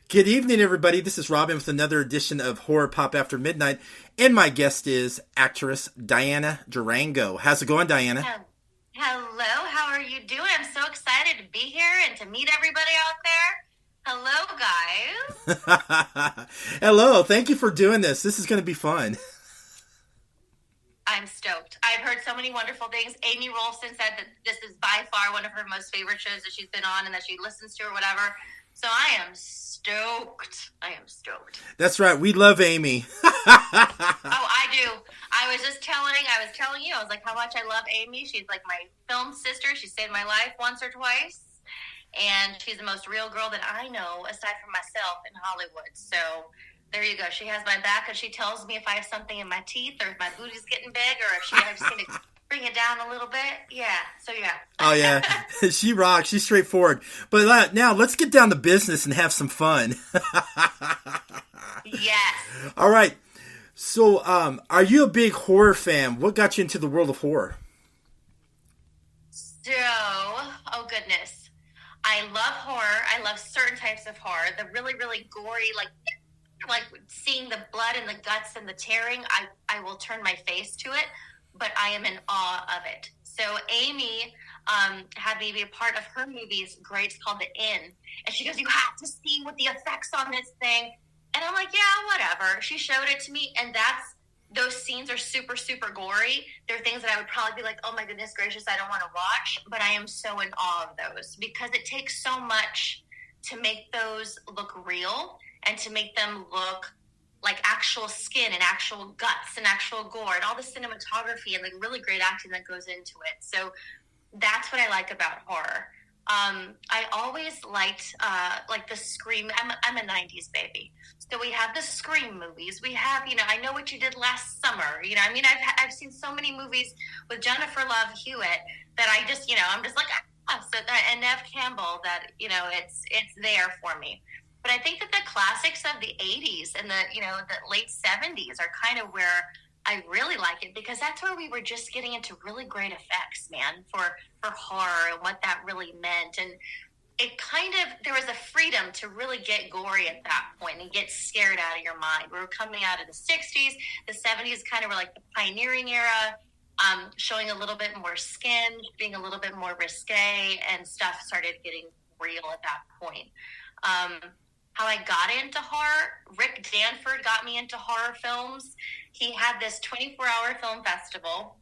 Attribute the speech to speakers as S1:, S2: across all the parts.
S1: Good evening, everybody. This is Robin with another edition of Horror Pop After Midnight, and my guest is actress Diana Durango. How's it going, Diana?
S2: Hello, how are you doing? I'm so excited to be here and to meet everybody out there. Hello, guys.
S1: Hello. Thank you for doing this. This is going to be fun.
S2: I'm stoked. I've heard so many wonderful things. Amy Rolfson said that this is by far one of her most favorite shows that she's been on and that she listens to or whatever. So I am stoked.
S1: That's right. We love Amy.
S2: Oh, I do. I was telling you, I was like, how much I love Amy. She's like my film sister. She saved my life once or twice. And she's the most real girl that I know, aside from myself, in Hollywood. So there you go. She has my back, and she tells me if I have something in my teeth, or if my booty's getting big, or if I just need to bring it down a little bit. Yeah. So yeah.
S1: Oh yeah, she rocks. She's straightforward. But now let's get down to business and have some fun.
S2: Yes.
S1: All right. So, are you a big horror fan? What got you into the world of horror?
S2: So, oh goodness. I love horror. I love certain types of horror. The really, really gory, like seeing the blood and the guts and the tearing, I will turn my face to it, but I am in awe of it. So Amy had me be a part of her movie's great. It's called The Inn. And she goes, you have to see what the effects on this thing. And I'm like, yeah, whatever. She showed it to me, and those scenes are super, super gory. They're things that I would probably be like, oh my goodness gracious, I don't want to watch. But I am so in awe of those because it takes so much to make those look real and to make them look like actual skin and actual guts and actual gore and all the cinematography and the really great acting that goes into it. So that's what I like about horror. I always liked the Scream. I'm a 90s baby. So we have the Scream movies. We have, I Know What You Did Last Summer. I've seen so many movies with Jennifer Love Hewitt that I just, I'm just like, and Nev Campbell that, it's there for me. But I think that the classics of the 80s and the late 70s are kind of where I really like it because that's where we were just getting into really great effects, man, for horror and what that really meant. And it there was a freedom to really get gory at that point and get scared out of your mind. We were coming out of the 60s. The 70s kind of were like the pioneering era, showing a little bit more skin, being a little bit more risque, and stuff started getting real at that point. How I got into horror, Rick Danford got me into horror films. He had this 24-hour film festival,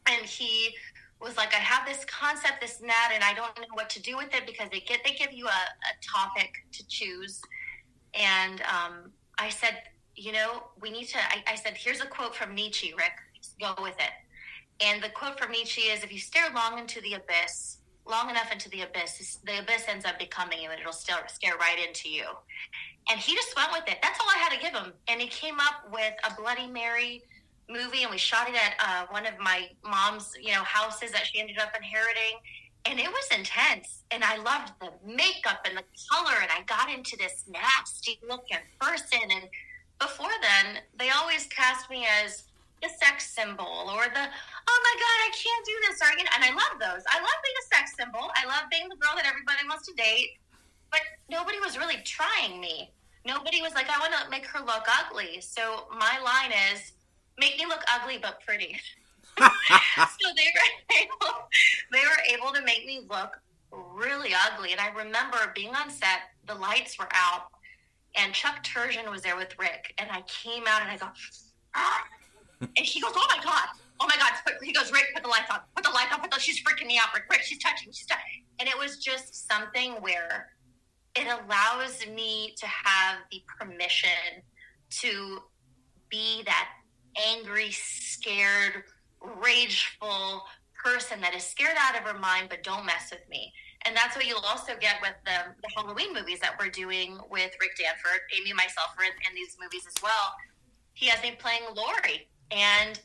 S2: and he was like, I have this concept, this and that, and I don't know what to do with it because they give you a topic to choose. And I said, we need to, I said, here's a quote from Nietzsche, Rick, go with it. And the quote from Nietzsche is, if you stare long enough into the abyss ends up becoming you, and it'll still stare right into you. And he just went with it. That's all I had to give him. And he came up with a Bloody Mary movie, and we shot it at one of my mom's, houses that she ended up inheriting. And it was intense. And I loved the makeup and the color, and I got into this nasty looking person. And before then, they always cast me as the sex symbol or the, oh my God, I can't do this. And I love those. I love being a sex symbol. I love being the girl that everybody wants to date. But nobody was really trying me. Nobody was like, I want to make her look ugly. So my line is, make me look ugly but pretty. So they were able to make me look really ugly. And I remember being on set, the lights were out, and Chuck Turgeon was there with Rick. And I came out and I go, ah! And he goes, oh my God. He goes, Rick, put the lights on. She's freaking me out. Rick, she's touching. And it was just something where it allows me to have the permission to be that angry, scared, rageful person that is scared out of her mind, but don't mess with me. And that's what you'll also get with the Halloween movies that we're doing with Rick Danford. Amy and myself are in these movies as well. He has me playing Laurie. And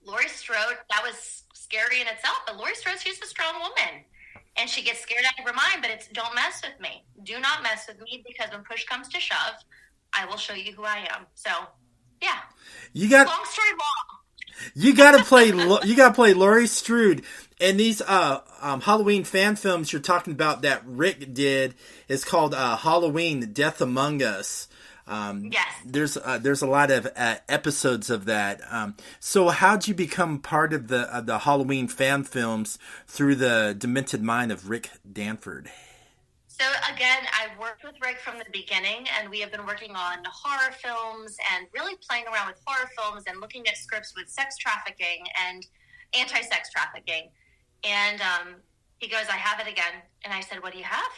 S2: Laurie Strode, that was scary in itself, but Laurie Strode, she's a strong woman. And she gets scared out of her mind, but it's don't mess with me. Do not mess with me, because when push comes to shove, I will show you who I am. So, yeah. Long story long.
S1: You gotta play Laurie Strode, And these Halloween fan films you're talking about that Rick did is called Halloween: Death Among Us.
S2: Yes.
S1: There's a lot of episodes of that. So how'd you become part of the Halloween fan films through the demented mind of Rick Danford?
S2: So again, I worked with Rick from the beginning, and we have been working on horror films and really playing around with horror films and looking at scripts with sex trafficking and anti-sex trafficking. And he goes, I have it again. And I said, what do you have?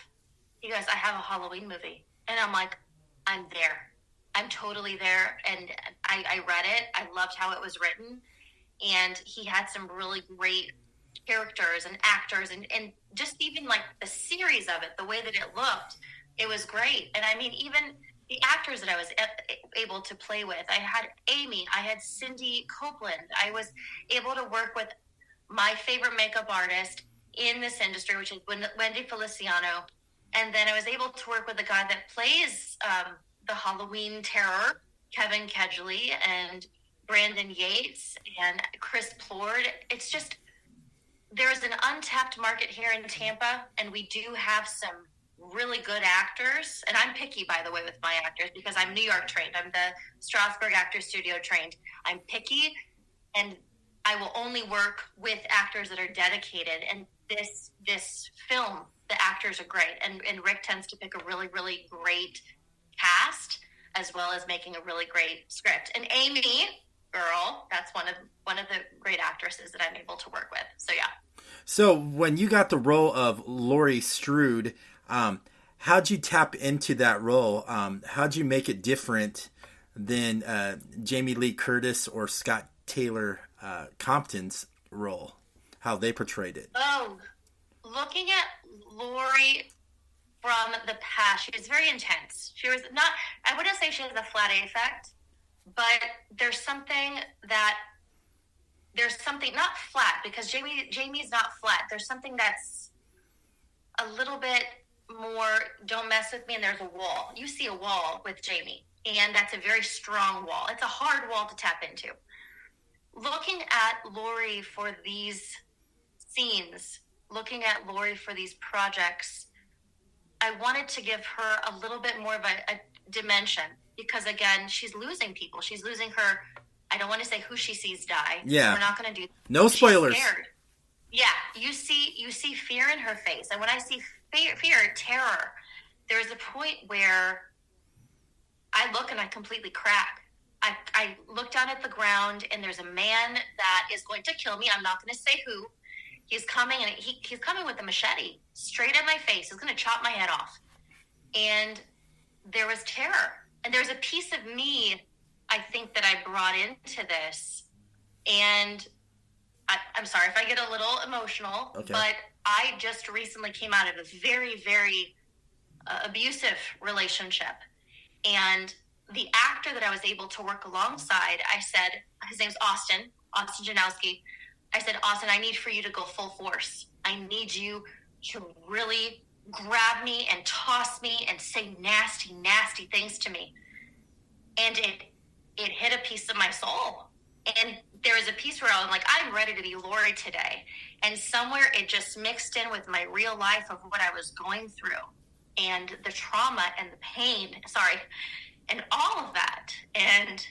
S2: He goes, I have a Halloween movie. And I'm like, I'm there. I'm totally there. And I read it. I loved how it was written. And he had some really great characters and actors and just even like the series of it, the way that it looked, it was great. And I mean, even the actors that I was able to play with, I had Amy, I had Cindy Copeland. I was able to work with my favorite makeup artist in this industry, which is Wendy Feliciano. And then I was able to work with the guy that plays the Halloween Terror, Kevin Kedgley, and Brandon Yates and Chris Plord. It's just, there's an untapped market here in Tampa, and we do have some really good actors. And I'm picky, by the way, with my actors because I'm New York trained. I'm the Strasberg Actor Studio trained. I'm picky, and I will only work with actors that are dedicated. And this film, the actors are great. And Rick tends to pick a really, really great cast, as well as making a really great script. And Amy, girl, that's one of the great actresses that I'm able to work with. So yeah.
S1: So when you got the role of Laurie Strode, how'd you tap into that role? How'd you make it different than Jamie Lee Curtis or Scott Taylor Compton's role? How they portrayed it?
S2: Oh, looking at Laurie from the past, she was very intense. She was not, I wouldn't say she has a flat A effect, but there's something not flat, because Jamie's not flat. There's something that's a little bit more, don't mess with me, and there's a wall. You see a wall with Jamie, and that's a very strong wall. It's a hard wall to tap into. Looking at Laurie for these scenes, looking at Laurie for these projects, I wanted to give her a little bit more of a dimension, because again, she's losing people. She's losing her, I don't want to say who she sees die.
S1: Yeah.
S2: We're not going to do that.
S1: No spoilers.
S2: She's scared. Yeah. You see fear in her face. And when I see fear, terror, there's a point where I look and I completely crack. I look down at the ground, and there's a man that is going to kill me. I'm not going to say who. He's coming, and he's coming with a machete straight at my face. He's going to chop my head off. And there was terror. And there's a piece of me, I think, that I brought into this. And I'm sorry if I get a little emotional,
S1: okay,
S2: but I just recently came out of a very, very abusive relationship. And the actor that I was able to work alongside, I said, his name's Austin Janowski. I said, Austin, I need for you to go full force. I need you to really grab me and toss me and say nasty, nasty things to me. And it hit a piece of my soul. And there was a piece where I was like, I'm ready to be Laurie today. And somewhere it just mixed in with my real life of what I was going through and the trauma and the pain, and all of that. And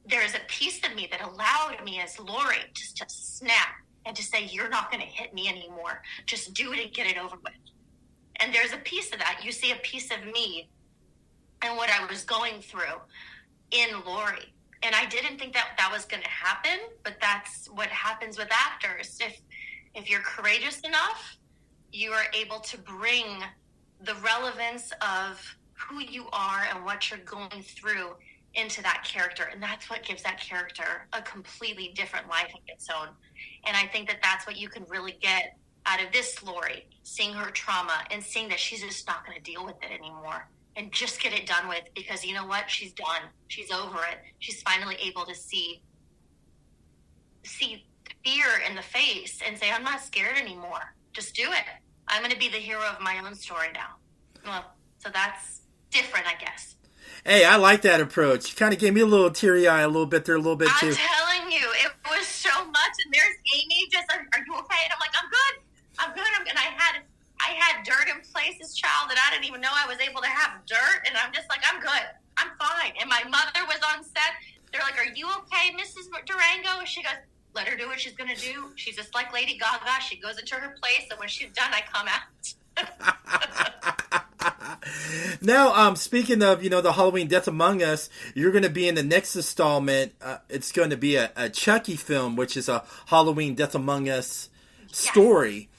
S2: there's a piece of me that allowed me as Laurie just to snap and to say, you're not going to hit me anymore. Just do it and get it over with. And there's a piece of that. You see a piece of me and what I was going through in Laurie. And I didn't think that was going to happen, but that's what happens with actors. If you're courageous enough, you are able to bring the relevance of who you are and what you're going through into that character. And that's what gives that character a completely different life of its own. And I think that that's what you can really get out of this Laurie, seeing her trauma and seeing that she's just not going to deal with it anymore and just get it done with, because you know what? She's done. She's over it. She's finally able to see fear in the face and say, I'm not scared anymore. Just do it. I'm going to be the hero of my own story now. Well, so that's different, I guess.
S1: Hey, I like that approach. You kind of gave me a little teary-eye a little bit there, a little bit too.
S2: I'm telling you, it was so much. And there's Amy just, are you okay? And I'm like, I'm dirt, and I'm just like, I'm good. I'm fine. And my mother was on set. They're like, are you okay, Mrs. Durango? And she goes, let her do what she's going to do. She's just like Lady Gaga. She goes into her place, and when she's done, I come out.
S1: Now, speaking of, the Halloween Death Among Us, you're going to be in the next installment. It's going to be a Chucky film, which is a Halloween Death Among Us story.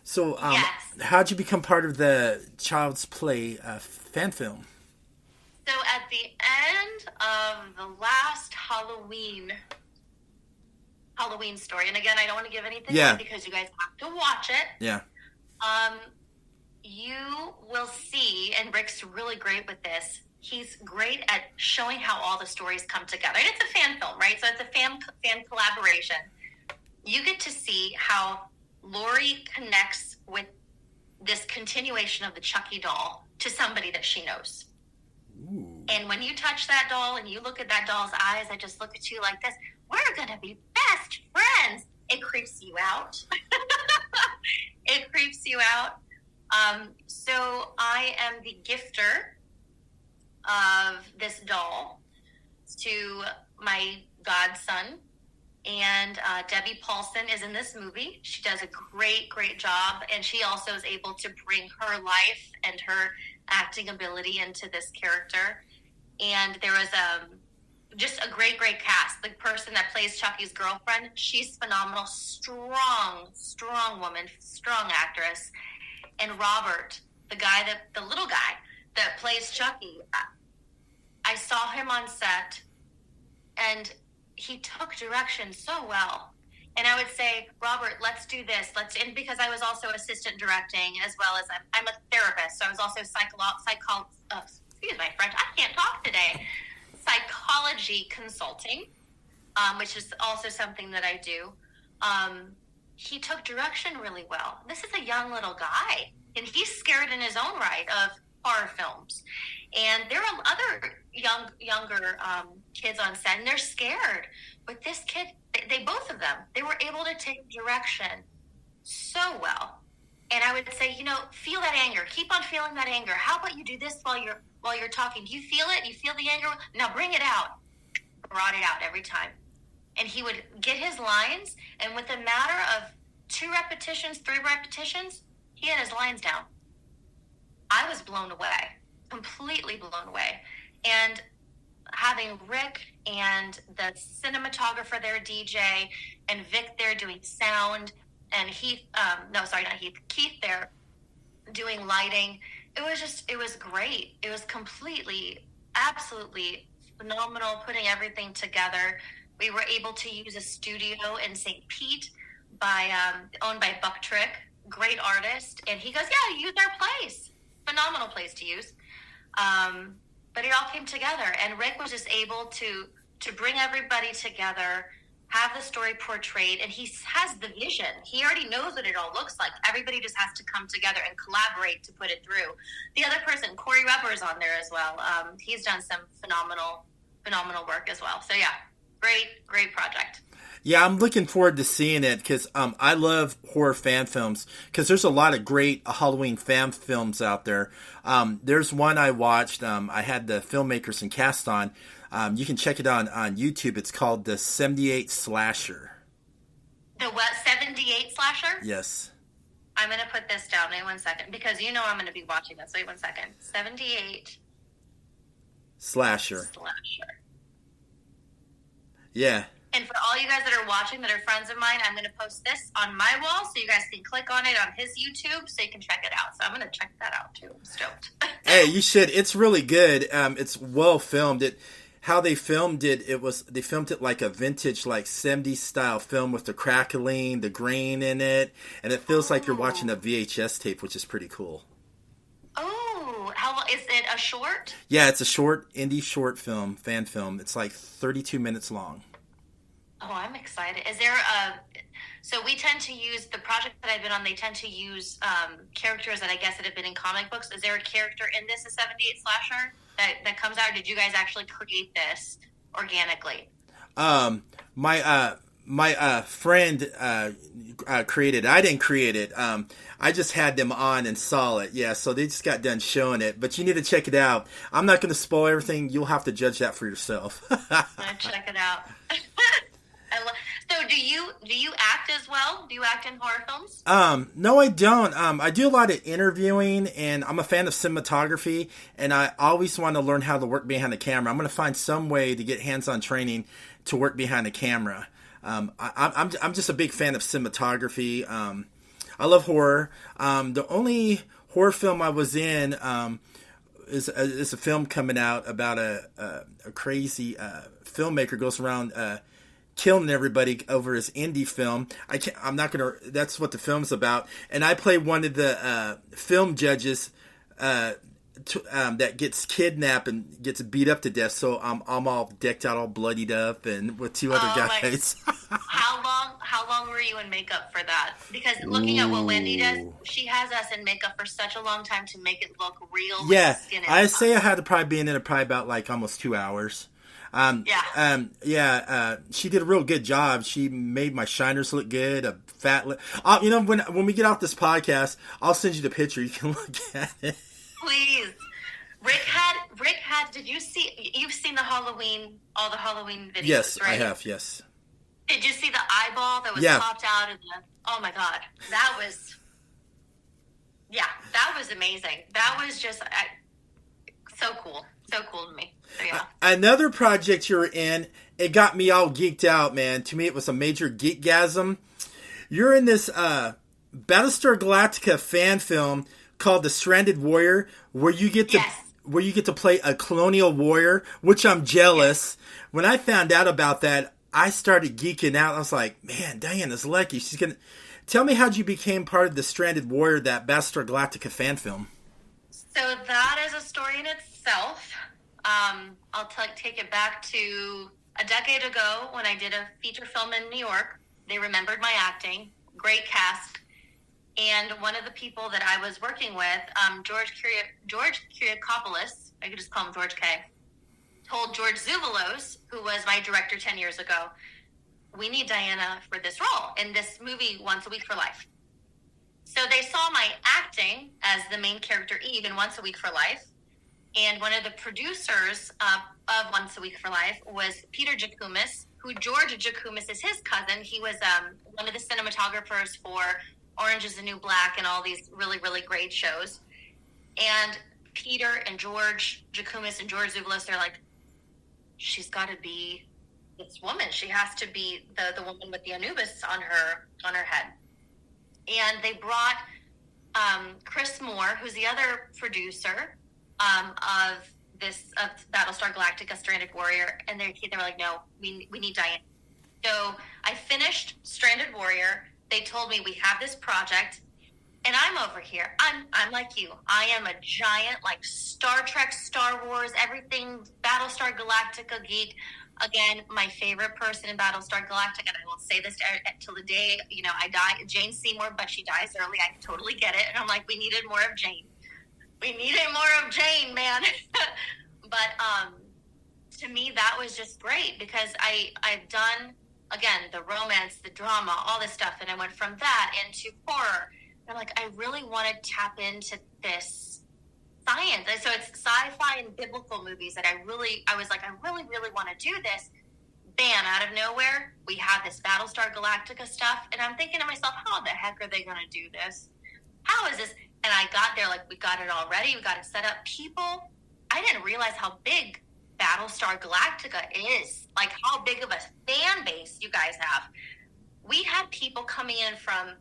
S1: So, how'd you become part of the Child's Play fan film?
S2: So, at the end of the last Halloween story, and again, I don't want to give anything away because you guys have to watch it.
S1: Yeah.
S2: You will see, and Rick's really great with this. He's great at showing how all the stories come together. And it's a fan film, right? So it's a fan collaboration. You get to see how Laurie connects with this continuation of the Chucky doll to somebody that she knows. Ooh. And when you touch that doll and you look at that doll's eyes, I just look at you like this. We're going to be best friends. It creeps you out. It creeps you out. So I am the gifter of this doll to my godson, and Debbie Paulson is in this movie. She does a great, great job, and she also is able to bring her life and her acting ability into this character. And there was just a great, great cast. The person that plays Chucky's girlfriend, she's phenomenal, strong woman, strong actress. And Robert, the little guy that plays Chucky, I saw him on set, and he took direction so well. And I would say, Robert, let's do this. And because I was also assistant directing, as well as I'm a therapist, so I was also excuse my French, I can't talk today. Psychology consulting, which is also something that I do. He took direction really well. This is a young little guy, and he's scared in his own right of horror films. And there are other younger kids on set, and they're scared. But this kid, both of them, they were able to take direction so well. And I would say, feel that anger. Keep on feeling that anger. How about you do this while you're talking? Do you feel it? You feel the anger? Now bring it out. Brought it out every time. And he would get his lines, and with a matter of 2 repetitions, 3 repetitions, he had his lines down. I was blown away, completely blown away. And having Rick and the cinematographer there, DJ, and Vic there doing sound, and Keith there doing lighting, it was great. It was absolutely phenomenal, putting everything together. We were able to use a studio in St. Pete owned by Buck Trick, great artist. And he goes, yeah, use our place. Phenomenal place to use. But it all came together. And Rick was just able to bring everybody together, have the story portrayed, and he has the vision. He already knows what it all looks like. Everybody just has to come together and collaborate to put it through. The other person, Corey Weber, is on there as well. He's done some phenomenal work as well. So yeah, great project.
S1: Yeah, I'm looking forward to seeing it because I love horror fan films because there's a lot of great Halloween fan films out there. There's one I watched. I had the filmmakers and cast on. You can check it on YouTube. It's called The 78 Slasher.
S2: The what? 78 Slasher?
S1: Yes.
S2: I'm going to put this down. Wait 1 second because I'm going to be watching this. Wait 1 second. 78
S1: Slasher. Yeah.
S2: And for all you guys that are watching that are friends of mine, I'm going to post this on my wall so you guys can click on it on his YouTube so you can check it out. So I'm going to check that out too. I'm stoked.
S1: Hey, you should. It's really good. It's well filmed. How they filmed it, they filmed it like a vintage, like 70s style film with the crackling, the grain in it, and it feels like you're watching a VHS tape, which is pretty cool.
S2: Oh, is it a short?
S1: Yeah, it's a indie short film, fan film. It's like 32 minutes long.
S2: Oh, I'm excited. Is there so we tend to use, the project that I've been on, they tend to use characters that I guess that have been in comic books. Is there a character in this, a 78 Slasher, that comes out, or did you guys actually create this organically?
S1: my friend created it. I didn't create it. I just had them on and saw it. Yeah, so they just got done showing it. But you need to check it out. I'm not going to spoil everything. You'll have to judge that for yourself.
S2: I'll check it out. So do you act as well? Do you act in horror films?
S1: No, I don't. I do a lot of interviewing, and I'm a fan of cinematography, and I always want to learn how to work behind the camera. I'm going to find some way to get hands-on training to work behind the camera. I'm just a big fan of cinematography. I love horror. The only horror film I was in is a film coming out about a crazy filmmaker goes around killing everybody over his indie film. I'm not gonna. That's what the film's about. And I play one of the film judges that gets kidnapped and gets beat up to death. So I'm all decked out, all bloodied up, and with two other guys.
S2: How long were you in makeup for that? Because looking at what Wendy does, she has us in makeup for such a long time to make it look real.
S1: Yeah, I say I had to probably be in it probably about like almost 2 hours. She did a real good job. She made my shiners look good. A fat lip. When we get off this podcast, I'll send you the picture. You can look at it.
S2: Please. Rick had. Did you see? You've seen all the Halloween videos.
S1: Yes,
S2: right?
S1: I have. Yes.
S2: Did you see the eyeball that was popped out of the? Oh my God, that was. Yeah, that was amazing. That was just so cool. So cool to me. So, yeah.
S1: Another project you're in, it got me all geeked out, man. To me, it was a major geekgasm. You're in this Battle Star Galactica fan film called The Stranded Warrior, where you get to play a colonial warrior, which I'm jealous. Yes. When I found out about that, I started geeking out. I was like, man, Diana's lucky. She's gonna tell me how'd you became part of The Stranded Warrior, that Battle Star Galactica fan film.
S2: So that is a story in itself. I'll take it back to a decade ago when I did a feature film in New York. They remembered my acting, great cast, and one of the people that I was working with, George Kyriakopoulos, I could just call him George K, told George Zuvalos, who was my director 10 years ago, we need Diana for this role in this movie, Once a Week for Life. So they saw my acting as the main character Eve in Once a Week for Life. And one of the producers of Once a Week for Life was Peter Jacoumis, who George Jacoumis is his cousin. He was one of the cinematographers for Orange is the New Black and all these really, really great shows. And Peter and George Jacoumis and George Zuvalos, they're like, she's got to be this woman. She has to be the woman with the Anubis on her head. And they brought Chris Moore, who's the other producer of Battlestar Galactica Stranded Warrior, and they were like, no, we need Diane. So I finished Stranded Warrior. They told me we have this project, and I'm over here. I'm like you. I am a giant like Star Trek, Star Wars, everything Battlestar Galactica geek. Again, my favorite person in Battlestar Galactica, and I will say this till the day I die. Jane Seymour, but she dies early. I totally get it, and I'm like, we needed more of Jane. We needed more of Jane, man. But to me, that was just great because I've done, again, the romance, the drama, all this stuff. And I went from that into horror. And I'm like, I really want to tap into this science. And so it's sci-fi and biblical movies that I was like, I really, really want to do this. Bam, out of nowhere, we have this Battlestar Galactica stuff. And I'm thinking to myself, how the heck are they going to do this? How is this? And I got there, like, we got it all ready. We got it set up. People, I didn't realize how big Battlestar Galactica is. Like, how big of a fan base you guys have. We had people coming in from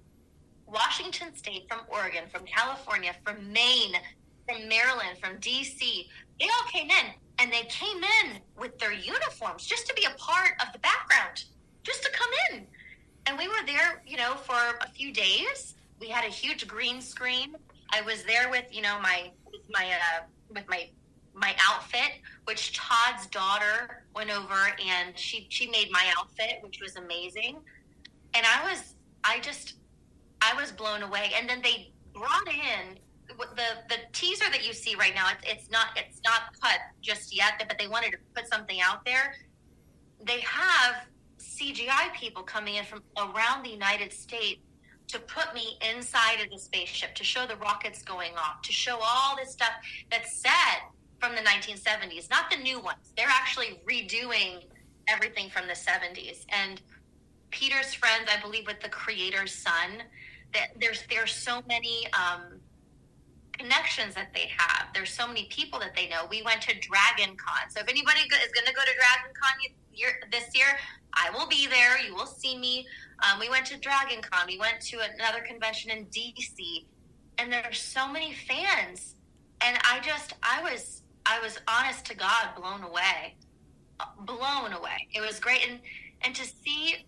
S2: Washington State, from Oregon, from California, from Maine, from Maryland, from D.C. They all came in, and they came in with their uniforms just to be a part of the background, just to come in. And we were there, for a few days. We had a huge green screen. I was there with, my outfit, which Todd's daughter went over and she made my outfit, which was amazing. And I was blown away. And then they brought in the teaser that you see right now. It's not cut just yet, but they wanted to put something out there. They have CGI people coming in from around the United States to put me inside of the spaceship, to show the rockets going off, to show all this stuff that's set from the 1970s, not the new ones. They're actually redoing everything from the 70s. And Peter's friends, I believe, with the creator's son, that there's so many connections that they have. There's so many people that they know. We went to Dragon Con. So if anybody is going to go to Dragon Con this year, I will be there. You will see me. We went to Dragon Con. We went to another convention in DC, and there's so many fans. And I was honest to God blown away. It was great. And to see,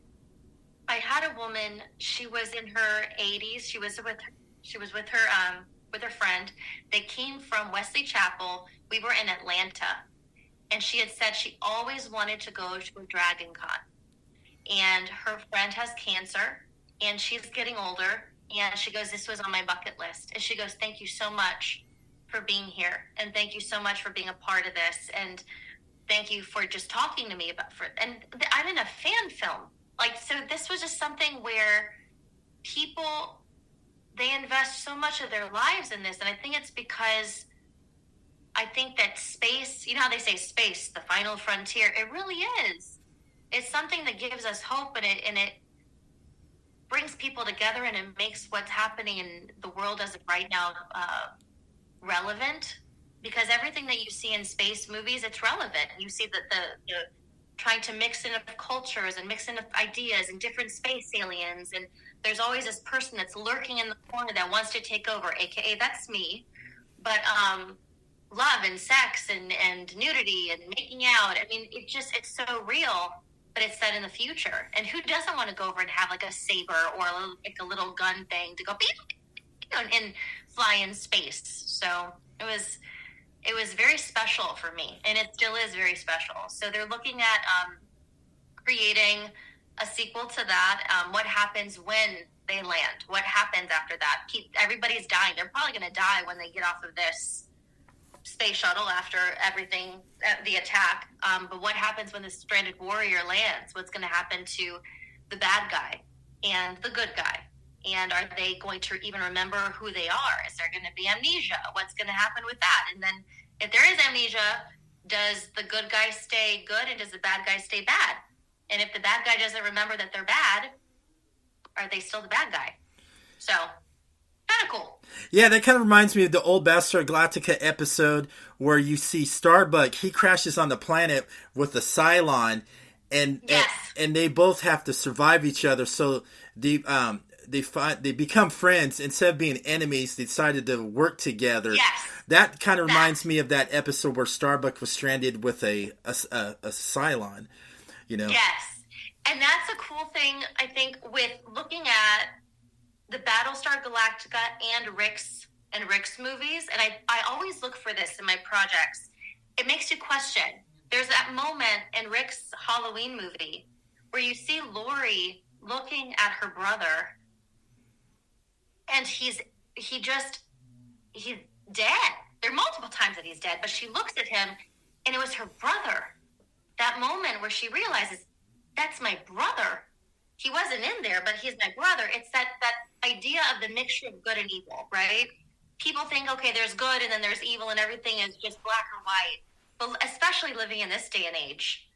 S2: I had a woman, she was in her 80s. She was with her friend. They came from Wesley Chapel. We were in Atlanta. And she had said she always wanted to go to a Dragon Con. And her friend has cancer, and she's getting older. And she goes, this was on my bucket list. And she goes, thank you so much for being here. And thank you so much for being a part of this. And thank you for just talking to me and I'm in a fan film. Like, so this was just something where people, they invest so much of their lives in this. And I think it's because I think that space, you know how they say space, the final frontier, it really is. It's something that gives us hope, and it brings people together, and it makes what's happening in the world as of right now relevant. Because everything that you see in space movies, it's relevant. You see that the trying to mix in of cultures and mix in of ideas and different space aliens, and there's always this person that's lurking in the corner that wants to take over, aka that's me. But love and sex and nudity and making out, I mean, it's so real, but it's set in the future. And who doesn't want to go over and have like a saber or a little gun thing to go and fly in space? So it was very special for me, and it still is very special. So they're looking at creating a sequel to that. What happens when they land? What happens after that? Everybody's dying. They're probably going to die when they get off of this space shuttle after everything, the attack. But what happens when the stranded warrior lands? What's going to happen to the bad guy and the good guy? And are they going to even remember who they are? Is there going to be amnesia? What's going to happen with that? And then if there is amnesia, does the good guy stay good and does the bad guy stay bad? And if the bad guy doesn't remember that they're bad, are they still the bad guy? So, kind of cool.
S1: Yeah, that kind of reminds me of the old Battle Star Galactica episode where you see Starbuck. He crashes on the planet with a Cylon, and
S2: yes.
S1: and they both have to survive each other. So they become friends. Instead of being enemies, they decided to work together.
S2: Yes.
S1: That kind of reminds me of that episode where Starbuck was stranded with a Cylon.
S2: Yes. And that's a cool thing, I think, with looking at the Battle Star Galactica and Rick's movies. And I always look for this in my projects. It makes you question. There's that moment in Rick's Halloween movie where you see Laurie looking at her brother, and he's dead. There are multiple times that he's dead, but she looks at him, and it was her brother. That moment where she realizes, that's my brother. He wasn't in there, but he's my brother. It's that idea of the mixture of good and evil, right? People think, okay, there's good and then there's evil and everything is just black or white. But especially living in this day and age,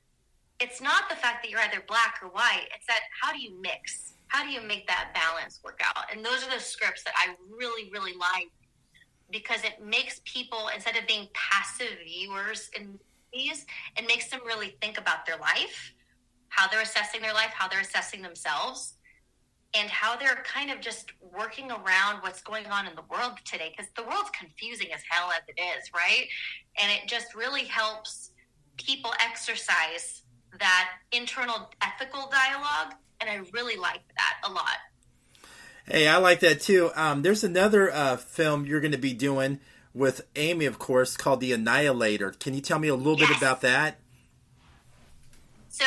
S2: it's not the fact that you're either black or white. It's that, how do you mix? How do you make that balance work out? And those are the scripts that I really, really like, because it makes people, instead of being passive viewers in movies, it makes them really think about their life, how they're assessing their life, how they're assessing themselves, and how they're kind of just working around what's going on in the world today, because the world's confusing as hell as it is, right? And it just really helps people exercise that internal ethical dialogue, and I really like that a lot.
S1: Hey, I like that too. There's another film you're going to be doing with Amy, of course, called The Annihilator. Can you tell me a little bit about that?
S2: So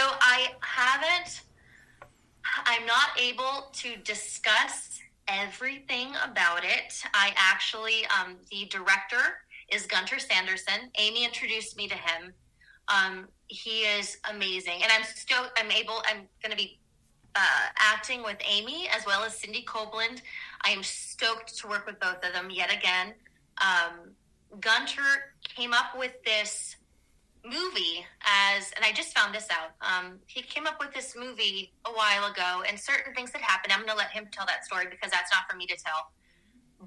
S2: I'm not able to discuss everything about it. I actually, the director is Gunter Sanderson. Amy introduced me to him. He is amazing, and I'm going to be acting with Amy as well as Cindy Copeland. I am stoked to work with both of them yet again. Gunter came up with this movie and I just found this out. He came up with this movie a while ago, and certain things that happened. I'm going to let him tell that story because that's not for me to tell.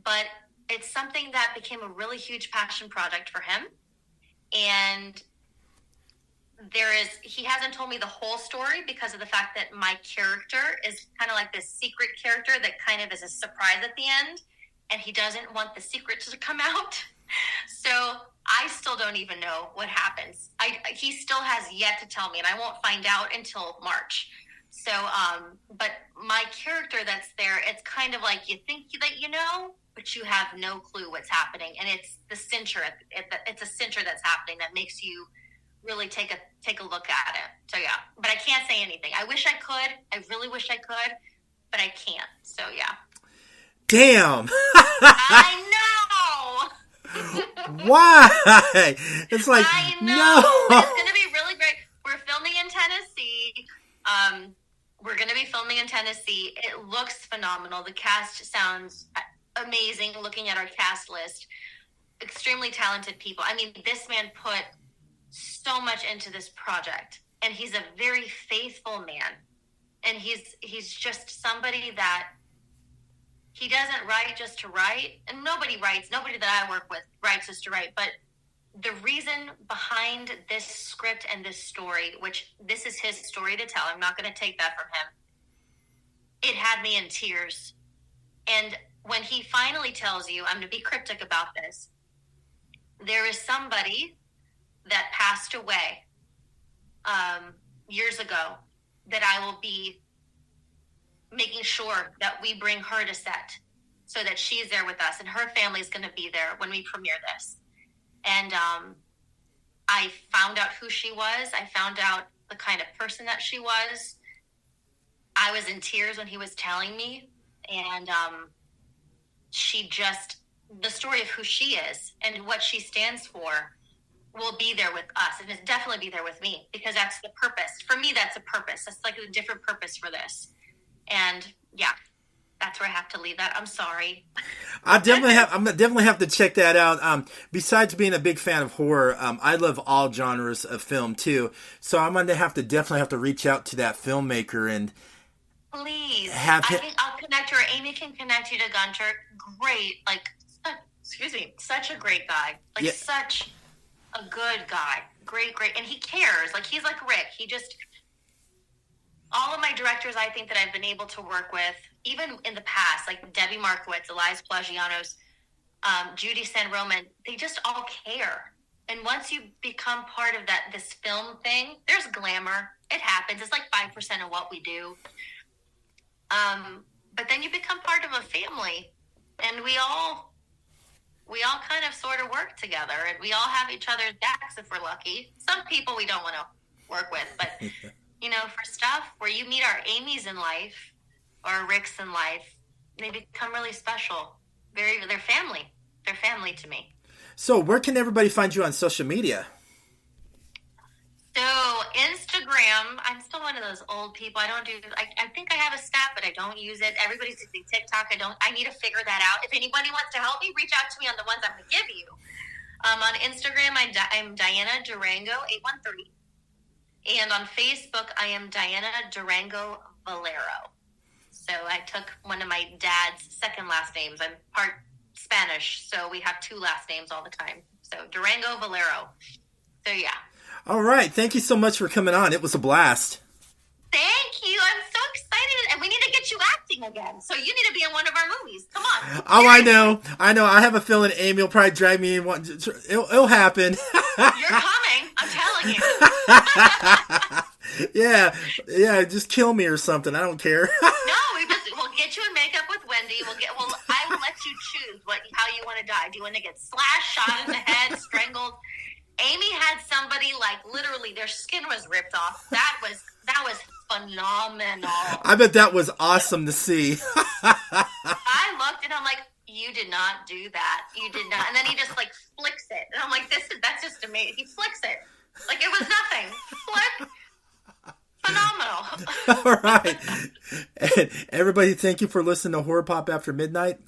S2: But it's something that became a really huge passion project for him. And he hasn't told me the whole story because of the fact that my character is kind of like this secret character that kind of is a surprise at the end, and he doesn't want the secret to come out. So I still don't even know what happens. He still has yet to tell me, and I won't find out until March. So, but my character that's there, it's kind of like you think that you know, but you have no clue what's happening, and it's the cincher. It's a cincher that's happening that makes you really take a look at it. So yeah, but I can't say anything. I wish I could. I really wish I could, but I can't. So yeah.
S1: Damn.
S2: I know.
S1: Why? It's like,
S2: I know.
S1: No.
S2: It's going to be really great. We're filming in Tennessee. It looks phenomenal. The cast sounds amazing. Looking at our cast list, extremely talented people. I mean, this man put so much into this project, and he's a very faithful man, and he's just somebody that he doesn't write just to write, and nobody that I work with writes just to write. But the reason behind this script and this story, which this is his story to tell, I'm not going to take that from him, it had me in tears. And when he finally tells you, I'm going to be cryptic about this, there is somebody that passed away years ago that I will be making sure that we bring her to set so that she's there with us, and her family is going to be there when we premiere this. And I found out who she was. I found out the kind of person that she was. I was in tears when he was telling me, and the story of who she is and what she stands for will be there with us, and it's definitely be there with me, because that's the purpose. For me, that's a purpose. That's like a different purpose for this. And yeah, that's where I have to leave that. I'm sorry. I'm definitely have to check that out. Besides being a big fan of horror, I love all genres of film too. So I'm going to definitely have to reach out to that filmmaker and please. I think I'll connect her. Amy can connect you to Gunter. Great. Such a great guy. Such a good guy. Great. And he cares. He's like Rick. All of my directors, I think, that I've been able to work with, even in the past, like Debbie Markowitz, Elias Plagianos, Judy San Roman, they just all care. And once you become part of this film thing, there's glamour. It happens. It's like 5% of what we do. But then you become part of a family, and we all kind of sort of work together, and we all have each other's backs if we're lucky. Some people we don't want to work with, but for stuff where you meet our Amy's in life or Rick's in life, they become really special. They're family. They're family to me.
S1: So where can everybody find you on social media?
S2: So Instagram, I'm still one of those old people. I think I have a Snap, but I don't use it. Everybody's using TikTok. I need to figure that out. If anybody wants to help me, reach out to me on the ones I'm going to give you. On Instagram, I'm Diana Durango 813. And on Facebook, I am Diana Durango Valero. So I took one of my dad's second last names. I'm part Spanish, so we have two last names all the time. So Durango Valero. So yeah.
S1: All right. Thank you so much for coming on. It was a blast.
S2: Thank you. I'm so excited. And we need to get you acting again. So you need to be in one of our movies. Come on.
S1: Oh, I know. I have a feeling Amy will probably drag me in one. It'll happen.
S2: You're coming. I'm telling
S1: you. Yeah. Just kill me or something. I don't care.
S2: No, we'll get you in makeup with Wendy. I will let you choose how you want to die. Do you want to get slashed, shot in the head, strangled? Amy had somebody literally their skin was ripped off. That was phenomenal.
S1: I bet that was awesome to see.
S2: I looked and I'm like, you did not do that. You did not. And then he just flicks it. And I'm like, that's just amazing. He flicks it. Like it was nothing. What? Phenomenal.
S1: All right. And everybody, thank you for listening to Horror Pop After Midnight.